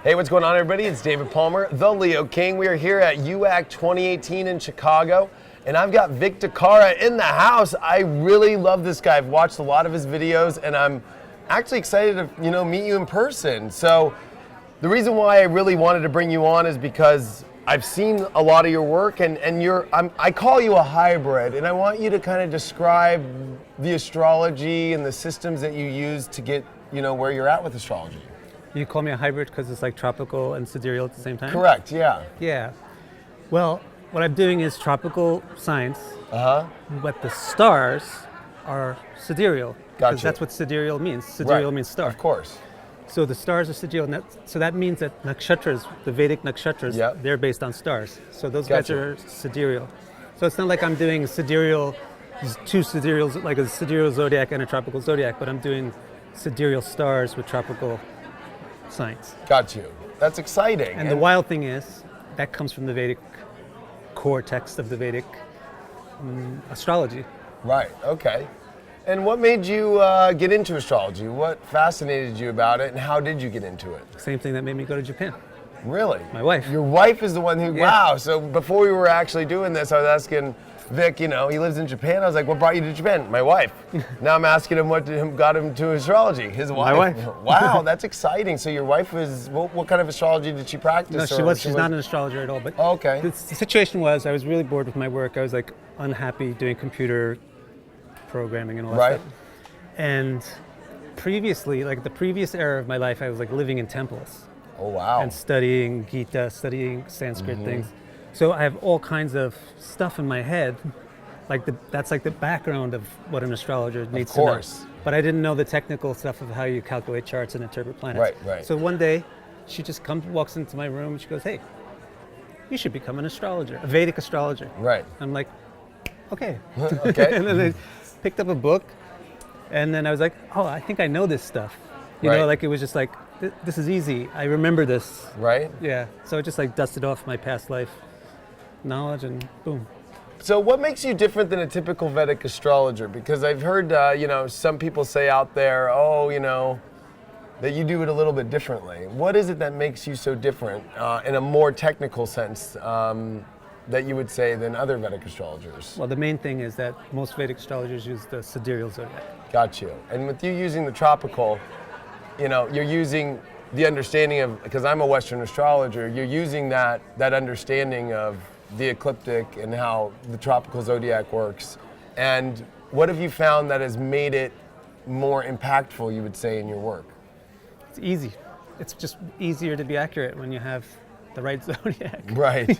Hey, what's going on, everybody? It's David Palmer, the Leo King. We are here at UAC 2018 in Chicago, and I've got Vic Dicara in the house. I really love this guy. I've watched a lot of his videos, and I'm actually excited to, meet you in person. So the reason why I really wanted to bring you on is because I've seen a lot of your work, and I call you a hybrid, and I want you to kind of describe the astrology and the systems that you use to get, where you're at with astrology. You call me a hybrid because it's like tropical and sidereal at the same time? Correct, yeah. Yeah. Well, what I'm doing is tropical science, but the stars are sidereal. Gotcha. Because that's what sidereal means. Sidereal means star. Of course. So the stars are sidereal. So that means that nakshatras, the Vedic nakshatras, they're based on stars. So those guys are sidereal. So it's not like I'm doing sidereal, two sidereals, like a sidereal zodiac and a tropical zodiac, but I'm doing sidereal stars with tropical science. Got you. That's exciting. And the wild thing is, that comes from the Vedic core text of the Vedic astrology. Right, okay. And what made you get into astrology? What fascinated you about it, and how did you get into it? Same thing that made me go to Japan. Really? My wife. Your wife is the one who, wow. So before we were actually doing this, I was asking Vic, he lives in Japan. I was like, what brought you to Japan? My wife. Now I'm asking him what got him to astrology. His wife. My wife. Wow, that's exciting. So your wife was, what kind of astrology did she practice? No, she's not an astrologer at all. But okay. The situation was, I was really bored with my work. I was like unhappy doing computer programming and all that stuff. And previously, like the previous era of my life, I was like living in temples. Oh, wow. And studying Gita, studying Sanskrit things. So I have all kinds of stuff in my head, that's like the background of what an astrologer needs to know. But I didn't know the technical stuff of how you calculate charts and interpret planets. Right. So one day, she just walks into my room and she goes, "Hey, you should become an astrologer, a Vedic astrologer." Right. I'm like, okay. Okay. And then I picked up a book, and then I was like, oh, I think I know this stuff. You know, like it was just like, this is easy. I remember this. Right. Yeah. So I just like dusted off my past life knowledge and boom. So what makes you different than a typical Vedic astrologer? Because I've heard, some people say out there, that you do it a little bit differently. What is it that makes you so different in a more technical sense that you would say than other Vedic astrologers? Well, the main thing is that most Vedic astrologers use the sidereal zodiac. Got you. And with you using the tropical, you're using the understanding of, because I'm a Western astrologer, you're using that understanding of the ecliptic and how the tropical zodiac works. And what have you found that has made it more impactful, you would say, in your work? It's easy. It's just easier to be accurate when you have the right zodiac. Right.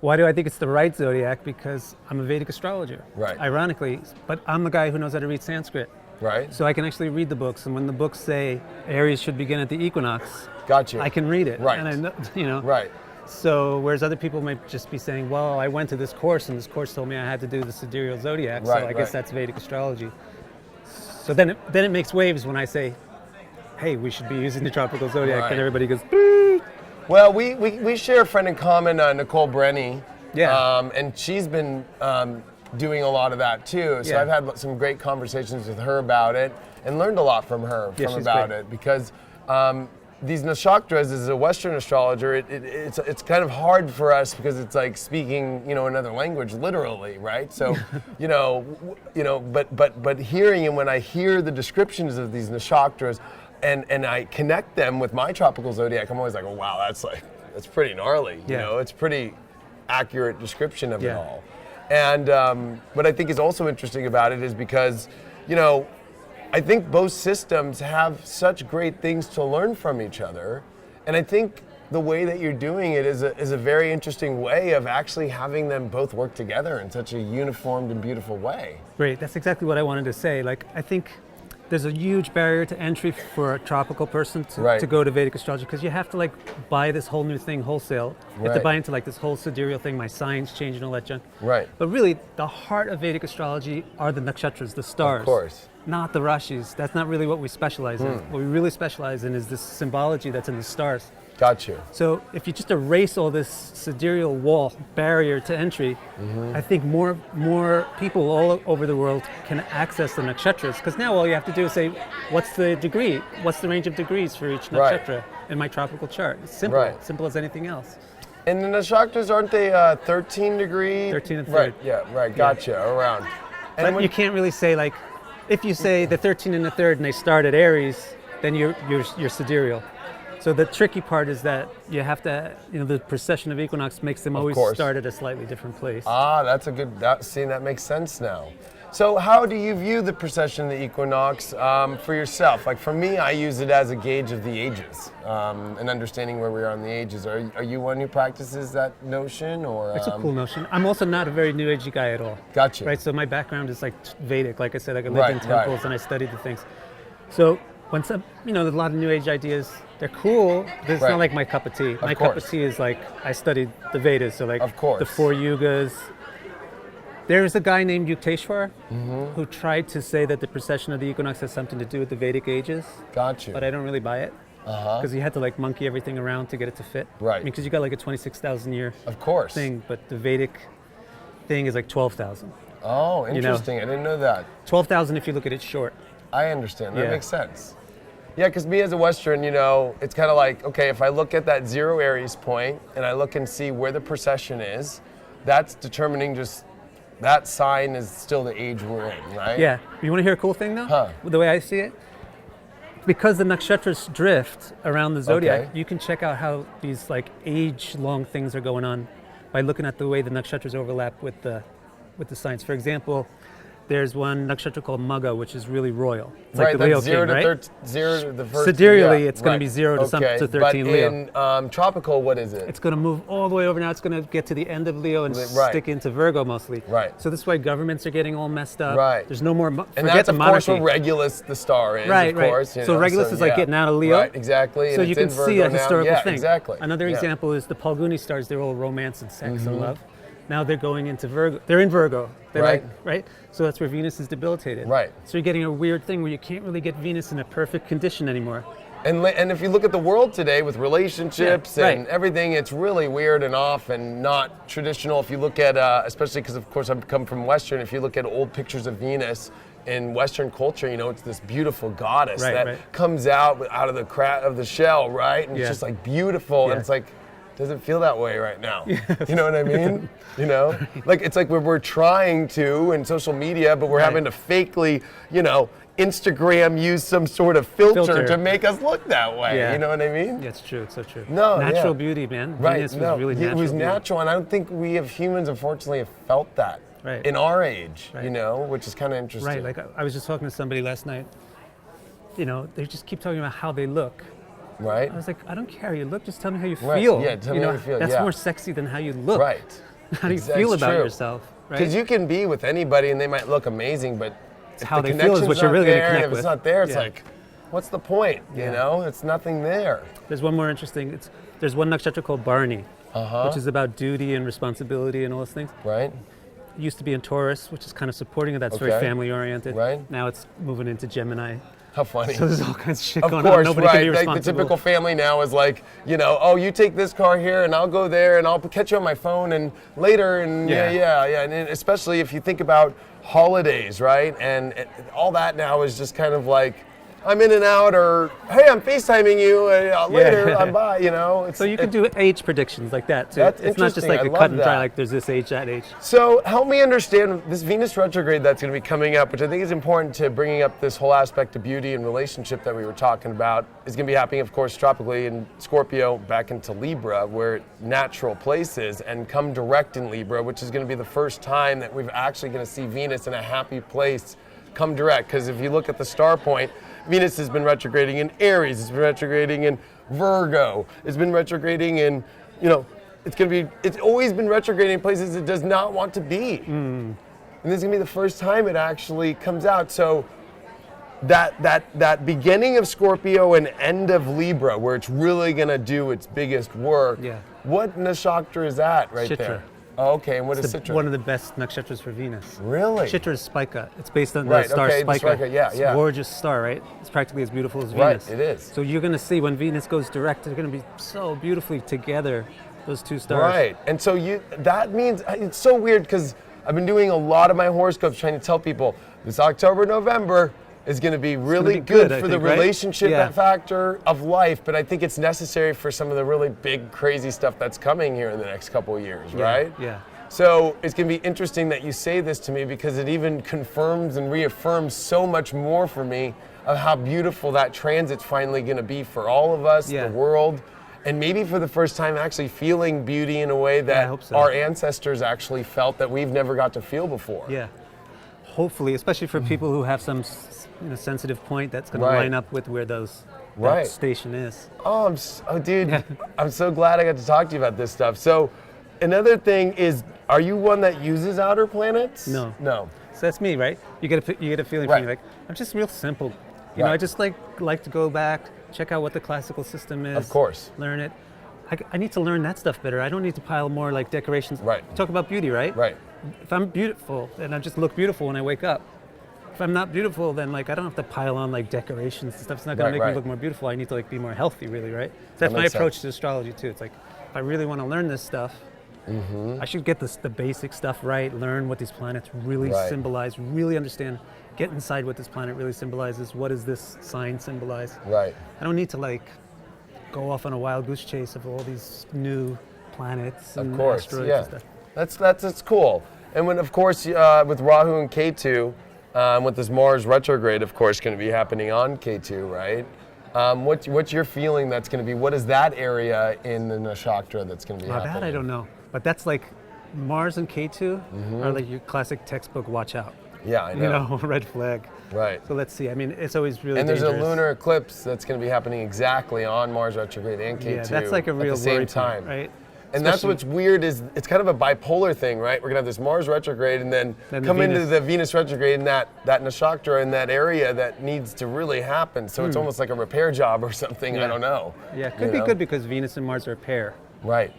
Why do I think it's the right zodiac? Because I'm a Vedic astrologer. Right. Ironically, but I'm the guy who knows how to read Sanskrit. Right. So I can actually read the books, and when the books say Aries should begin at the equinox, got you. I can read it. Right. And I know, Right. So whereas other people might just be saying, well, I went to this course and this course told me I had to do the sidereal zodiac, so I guess that's Vedic astrology. So then it makes waves when I say, hey, we should be using the tropical zodiac, and everybody goes, boo. Well, we share a friend in common, Nicole Brenny. Yeah. And she's been doing a lot of that too. So I've had some great conversations with her about it and learned a lot from her about it, because these nakshatras, as a Western astrologer, it's kind of hard for us because it's like speaking another language literally, right? So but hearing, and when I hear the descriptions of these nakshatras and I connect them with my tropical zodiac, I'm always like, oh wow, that's pretty gnarly. It's pretty accurate description of it all. And what I think is also interesting about it is because I think both systems have such great things to learn from each other, and I think the way that you're doing it is a very interesting way of actually having them both work together in such a uniformed and beautiful way. Great, that's exactly what I wanted to say. Like, I think there's a huge barrier to entry for a tropical person to go to Vedic astrology, because you have to buy this whole new thing wholesale. You have to buy into this whole sidereal thing, my signs change and all that junk. Right. But really, the heart of Vedic astrology are the nakshatras, the stars. Of course. Not the rashis. That's not really what we specialize in. What we really specialize in is this symbology that's in the stars. Got you. So if you just erase all this sidereal wall, barrier to entry, I think more people all over the world can access the nakshatras. Because now all you have to do is say, what's the degree? What's the range of degrees for each nakshatra in my tropical chart? It's simple, simple as anything else. And the nakshatras, aren't they 13 degree? 13 and 3rd. Right, yeah, right, gotcha, around. And but you can't really say like, if you say the 13 and the 3rd and they start at Aries, then you're sidereal. So the tricky part is that you have to, the precession of equinox makes them always start at a slightly different place. Ah, that's a good, that makes sense now. So how do you view the precession of the equinox for yourself? Like for me, I use it as a gauge of the ages and understanding where we are on the ages. Are you one who practices that notion? Or it's a cool notion. I'm also not a very new agey guy at all. Gotcha. Right, so my background is like Vedic. Like I said, I lived in temples and I studied the things. So when some, there's a lot of new age ideas, they're cool, but it's not like my cup of tea. My cup of tea is like, I studied the Vedas, so like the 4 yugas. There's a guy named Yukteswar who tried to say that the precession of the equinox has something to do with the Vedic ages. Got you. But I don't really buy it. Because he had to like monkey everything around to get it to fit. Right. Because you got like a 26,000 year thing, but the Vedic thing is like 12,000. Oh, interesting. I didn't know that. 12,000 if you look at it short. I understand. That makes sense. Yeah, because me as a Western, it's kind of like, okay, if I look at that 0 Aries point and I look and see where the precession is, that's determining just that sign is still the age we're in, right? Yeah. You want to hear a cool thing though? The way I see it? Because the nakshatras drift around the zodiac, you can check out how these like age-long things are going on by looking at the way the nakshatras overlap with the signs. For example, there's one nakshatra called Magha, which is really royal. It's like the Leo king, right? 0 to the first. Sidereally, it's going to be 0 to 13 but Leo. In tropical, what is it? It's going to move all the way over now. It's going to get to the end of Leo and stick into Virgo mostly. Right. So this is why governments are getting all messed up. Right. There's no more. And that's of course where Regulus the star is. Right. Of course. So Regulus is like getting out of Leo. Right. Exactly. So and you can see a historical thing. Exactly. Another example is the Phalguni stars. They're all romance and sex and love. Now they're going into Virgo. They're in Virgo. They're right? So that's where Venus is debilitated. Right. So you're getting a weird thing where you can't really get Venus in a perfect condition anymore. And if you look at the world today with relationships and everything, it's really weird and off and not traditional. If you look at, especially because of course I've come from Western, if you look at old pictures of Venus in Western culture, it's this beautiful goddess that comes out of the shell, right? And it's just like beautiful, and it's like, doesn't feel that way right now. You know what I mean? Like it's like we're trying to in social media, but we're having to fakely, Instagram use some sort of filter to make us look that way. Yeah. You know what I mean? Yeah, it's true. It's so true. No, natural beauty, man. Venus was really natural. It was natural, and I don't think we as humans, unfortunately, have felt that in our age. Which is kind of interesting. Right. Like I was just talking to somebody last night. They just keep talking about how they look. Right. I was like, I don't care how you look, just tell me how you feel. Right. Yeah, tell me how you feel. That's more sexy than how you look. Right. How do you feel about yourself? Because you can be with anybody and they might look amazing, but if how the they feel is what you're really going to connect with. If it's not there, it's like, what's the point? It's nothing there. There's one more interesting. There's one nakshatra called Bharani, which is about duty and responsibility and all those things. Right. It used to be in Taurus, which is kind of supporting it. That's very family oriented. Right. Now it's moving into Gemini. How funny. So there's all kinds of shit of going course, on. Nobody can be responsible. Like the typical family now is like, oh, you take this car here and I'll go there and I'll catch you on my phone and later and And especially if you think about holidays, right? And all that now is just kind of like, I'm in and out, or hey, I'm FaceTiming you later. I'm by. So you can do age predictions like that too. That's it's not just like a cut and dry, like there's this age, that age. So help me understand this Venus retrograde that's going to be coming up, which I think is important to bringing up this whole aspect of beauty and relationship that we were talking about. Is going to be happening, of course, tropically in Scorpio, back into Libra, where natural place is, and come direct in Libra, which is going to be the first time that we're actually going to see Venus in a happy place come direct. Because if you look at the star point, Venus has been retrograding in Aries, it's been retrograding in Virgo, it's been retrograding in, it's always been retrograding in places it does not want to be. And this is gonna be the first time it actually comes out. So that beginning of Scorpio and end of Libra, where it's really gonna do its biggest work, what nakshatra is that right Chitra. there? Oh, okay, and what is Citra? One of the best nakshatras for Venus. Really? Citra is Spica. It's based on the star Spica. It's a gorgeous star, right? It's practically as beautiful as Venus. Right, it is. So you're going to see when Venus goes direct, they're going to be so beautifully together, those two stars. Right, and so that means, it's so weird because I've been doing a lot of my horoscopes trying to tell people this October, November is going to be really good for the relationship factor of life, but I think it's necessary for some of the really big, crazy stuff that's coming here in the next couple of years, right? Yeah. So it's going to be interesting that you say this to me because it even confirms and reaffirms so much more for me of how beautiful that transit's finally going to be for all of us, the world, and maybe for the first time actually feeling beauty in a way that our ancestors actually felt that we've never got to feel before. Yeah. Hopefully, especially for people who have some sensitive point that's going to line up with where that station is. Oh, dude, I'm so glad I got to talk to you about this stuff. So another thing is, are you one that uses outer planets? No. No. So that's me, right? You get a feeling from me, like, I'm just real simple. You know, I just like to go back, check out what the classical system is. Of course. Learn it. I need to learn that stuff better. I don't need to pile more like decorations. Right. Talk about beauty, right? Right. If I'm beautiful, then I just look beautiful when I wake up. If I'm not beautiful, then like I don't have to pile on like decorations and stuff. It's not going to make me look more beautiful. I need to like be more healthy, really, right? So that's my approach to astrology too. It's like if I really want to learn this stuff, I should get the basic stuff right. Learn what these planets really symbolize. Really understand. Get inside what this planet really symbolizes. What does this sign symbolize? Right. I don't need to like go off on a wild goose chase of all these new planets and asteroids and stuff. That's cool. And when, of course, with Rahu and Ketu, with this Mars retrograde, of course, going to be happening on Ketu, right? What's your feeling that's going to be? What is that area in the nakshatra that's going to be happening? That I don't know. But that's like Mars and Ketu are like your classic textbook watch out. Yeah, I know. You know, red flag. Right. So let's see. I mean, it's always really dangerous. dangerous. There's a lunar eclipse that's going to be happening exactly on Mars retrograde and Ketu. Yeah, that's like a real at the same worry time, point, right? And that's what's weird is it's kind of a bipolar thing, right? We're gonna have this Mars retrograde and then come into the Venus retrograde in that nakshatra in that area that needs to really happen. So it's almost like a repair job or something. I don't know. Yeah, it could be good because Venus and Mars are a pair. Right.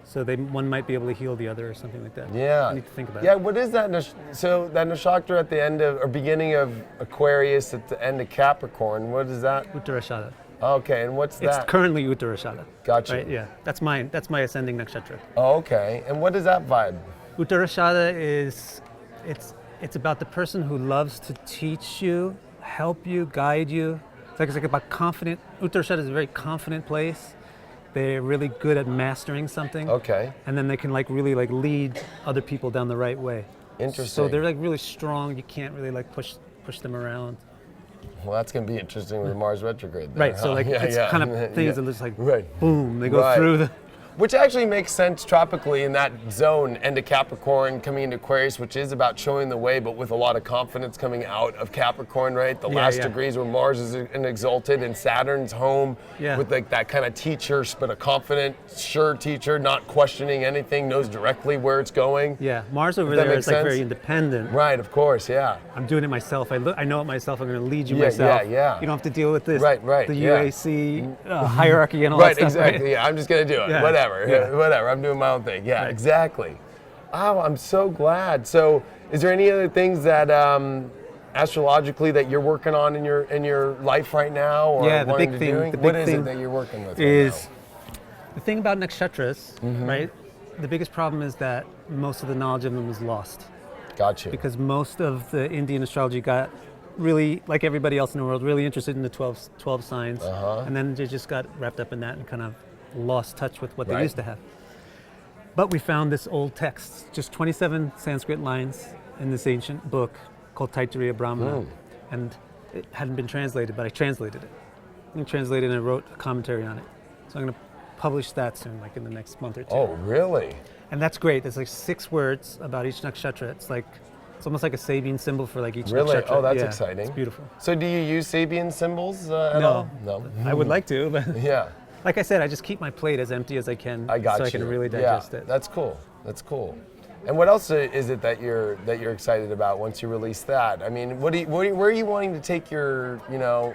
So one might be able to heal the other or something like that. Yeah. I need to think about it. Yeah, what is that? So that nakshatra at the end of, or beginning of Aquarius at the end of Capricorn, what is that? Uttarashada. Okay, and what's that? It's currently Uttarashada. Gotcha. Right, yeah, that's my ascending nakshatra. Oh, okay, and what is that vibe? Uttarashada is, it's about the person who loves to teach you, help you, guide you. It's like about confident. Uttarashada is a very confident place. They're really good at mastering something. Okay. And then they can like really like lead other people down the right way. Interesting. So they're like really strong. You can't really like push them around. Well, that's going to be interesting with Mars retrograde. There, right, so like it's kind of things that just like boom, they go through the... Which actually makes sense tropically in that zone, end of Capricorn, coming into Aquarius, which is about showing the way, but with a lot of confidence coming out of Capricorn, right? The last degrees where Mars is an exalted and Saturn's home with like that kind of teacher, but a confident, sure teacher, not questioning anything, knows directly where it's going. Yeah, Mars over there is like very independent. Right, of course, yeah. I'm doing it myself. I know it myself. I'm going to lead you myself. Yeah. You don't have to deal with this. Right. The UAC hierarchy and all that stuff. Right, exactly. Yeah, I'm just going to do it. Whatever. I'm doing my own thing. Yeah, exactly. Oh, I'm so glad. So, is there any other things that astrologically that you're working on in your life right now, or the big thing. What is it that you're working with? Is the thing about nakshatras, right? The biggest problem is that most of the knowledge of them is lost. Gotcha. Because most of the Indian astrology got really, like everybody else in the world, really interested in the 12 signs, and then they just got wrapped up in that and kind of lost touch with what they used to have. But we found this old text, just 27 Sanskrit lines in this ancient book called Taittiriya Brahmana, and it hadn't been translated, but I translated it. I translated and I wrote a commentary on it. So I'm going to publish that soon, like in the next month or two. Oh, really? And that's great. There's like 6 words about each nakshatra. It's almost like a Sabian symbol for like each nakshatra. Really? Oh, that's exciting. It's beautiful. So do you use Sabian symbols at all? No. I would like to, but yeah. Like I said, I just keep my plate as empty as I can, I can really digest it. That's cool. That's cool. And what else is it that you're excited about once you release that? I mean, where are you wanting to take your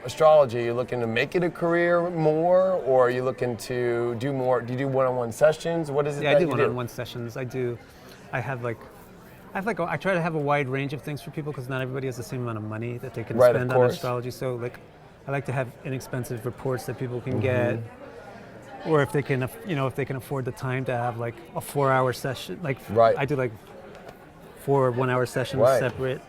astrology? Are you looking to make it a career more, or are you looking to do more? Do you do one-on-one sessions? What is it? Yeah, I do one-on-one sessions. I do I try to have a wide range of things for people because not everybody has the same amount of money that they can Right, spend of on course. astrology. So like, I like to have inexpensive reports that people can get, or if they can, if they can afford the time to have like a 4-hour session. Like I do like 4 1-hour sessions separate.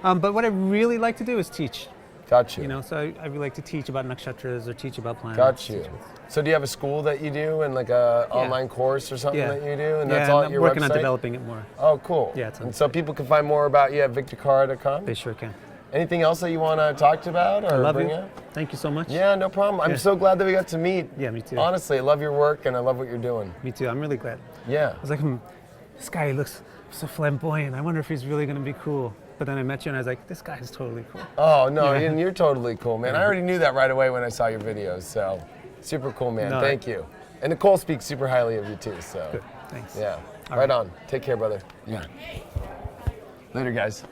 But what I really like to do is teach. Got you. So I really like to teach about nakshatras or teach about planets. Got you. So do you have a school that you do and like a online course or something that you do? And that's all at your I'm working website? on developing it more. Oh, cool. Yeah. And so people can find more about you at vicdicara.com? They sure can. Anything else that you want to talk about or I love bring you. up? Thank you so much. Yeah, no problem. I'm so glad that we got to meet. Yeah, me too. Honestly, I love your work and I love what you're doing. Me too. I'm really glad. Yeah. I was like, this guy looks so flamboyant. I wonder if he's really going to be cool. But then I met you and I was like, this guy is totally cool. Oh, no, you're totally cool, man. I already knew that right away when I saw your videos, so super cool, man. No, Thank you. And Nicole speaks super highly of you too, so. Good, thanks. Yeah, All right on. Take care, brother. Yeah. Later, guys.